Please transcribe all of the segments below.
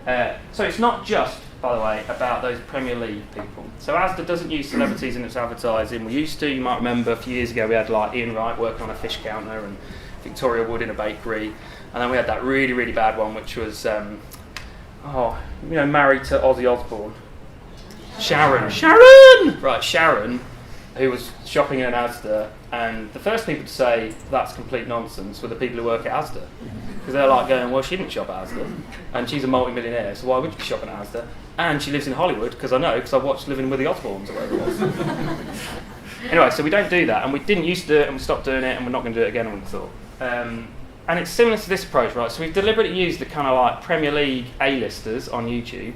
So it's not just, by the way, about those Premier League people. So Asda doesn't use celebrities in its advertising. We used to. You might remember a few years ago we had like Ian Wright working on a fish counter and Victoria Wood in a bakery, and then we had that really, really bad one, which was, married to Ozzy Osbourne. Sharon! Right, Sharon, who was shopping in Asda, and the first people to say that's complete nonsense were the people who work at Asda. Because they're like going, well, she didn't shop at Asda, and she's a multi-millionaire, so why would you be shopping at Asda? And she lives in Hollywood, because I know, because I watched Living with the Osbournes or whatever it was. Anyway, so we don't do that, and we didn't used to do it, and we stopped doing it, and we're not going to do it again, I would have thought. And it's similar to this approach, right? So we've deliberately used the kind of like Premier League A-listers on YouTube.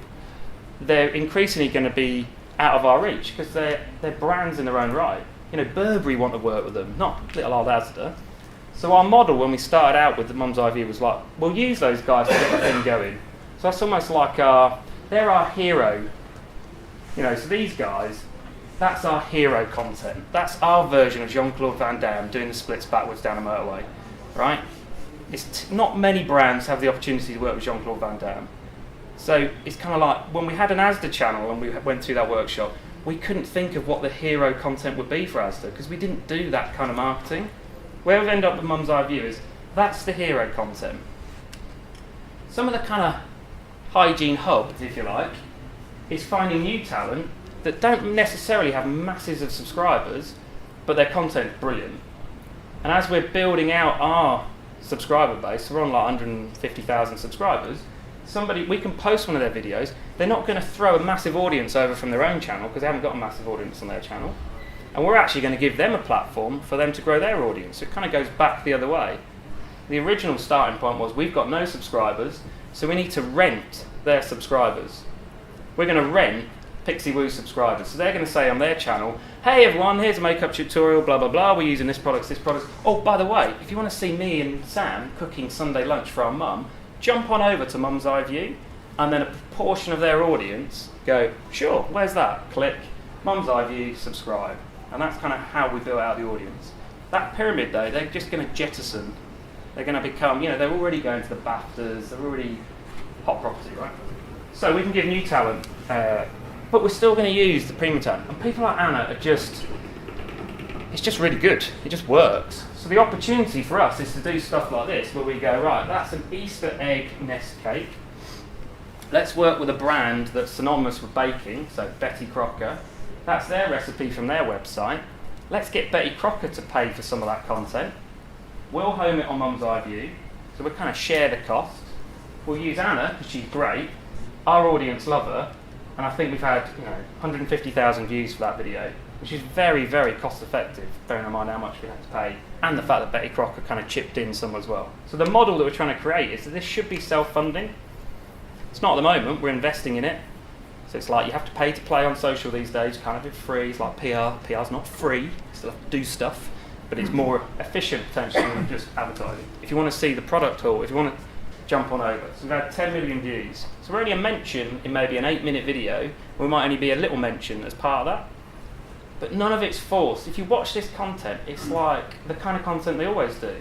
They're increasingly going to be out of our reach because they're brands in their own right. You know, Burberry want to work with them, not little old Asda. So our model when we started out with the Mum's Eye View was like, we'll use those guys to get the thing going. So that's almost like they're our hero. You know, so these guys, that's our hero content. That's our version of Jean-Claude Van Damme doing the splits backwards down a motorway, right? Not many brands have the opportunity to work with Jean-Claude Van Damme. So it's kind of like when we had an Asda channel and we went through that workshop, we couldn't think of what the hero content would be for Asda because we didn't do that kind of marketing. Where we've ended up with Mum's Eye View is that's the hero content. Some of the kind of hygiene hubs, if you like, is finding new talent that don't necessarily have masses of subscribers, but their content's brilliant. And as we're building out our subscriber base, so we're on like 150,000 subscribers, we can post one of their videos. They're not going to throw a massive audience over from their own channel because they haven't got a massive audience on their channel. And we're actually going to give them a platform for them to grow their audience. So it kind of goes back the other way. The original starting point was we've got no subscribers, so we need to rent their subscribers. We're going to rent Pixie Woo subscribers. So they're going to say on their channel, hey everyone, here's a makeup tutorial, blah, blah, blah. We're using this product, this product. Oh, by the way, if you want to see me and Sam cooking Sunday lunch for our mum, jump on over to Mum's Eye View, and then a proportion of their audience go, sure, where's that? Click, Mum's Eye View, subscribe. And that's kind of how we build out the audience. That pyramid, though, they're just going to jettison. They're going to become, they're already going to the BAFTAs, they're already hot property, right? So we can give new talent, but we're still going to use the premium talent. And people like Anna are it's just really good. It just works. So the opportunity for us is to do stuff like this, where we go, right, that's an Easter egg nest cake. Let's work with a brand that's synonymous with baking, so Betty Crocker. That's their recipe from their website. Let's get Betty Crocker to pay for some of that content. We'll home it on Mum's Eye View, so we'll kind of share the cost. We'll use Anna, because she's great. Our audience love her, and I think we've had 150,000 views for that video, which is very, very cost effective, bearing in mind how much we had to pay, and the fact that Betty Crocker kind of chipped in some as well. So the model that we're trying to create is that this should be self-funding. It's not at the moment, we're investing in it. So it's like you have to pay to play on social these days, kind of it's free. It's like PR. PR's not free, you still have to do stuff, but it's more efficient potentially than just advertising. If you want to see the product haul, if you want to jump on over. So we've had 10 million views. So we're only a mention in maybe an 8-minute video. We might only be a little mention as part of that. But none of it's forced. If you watch this content, it's like the kind of content they always do.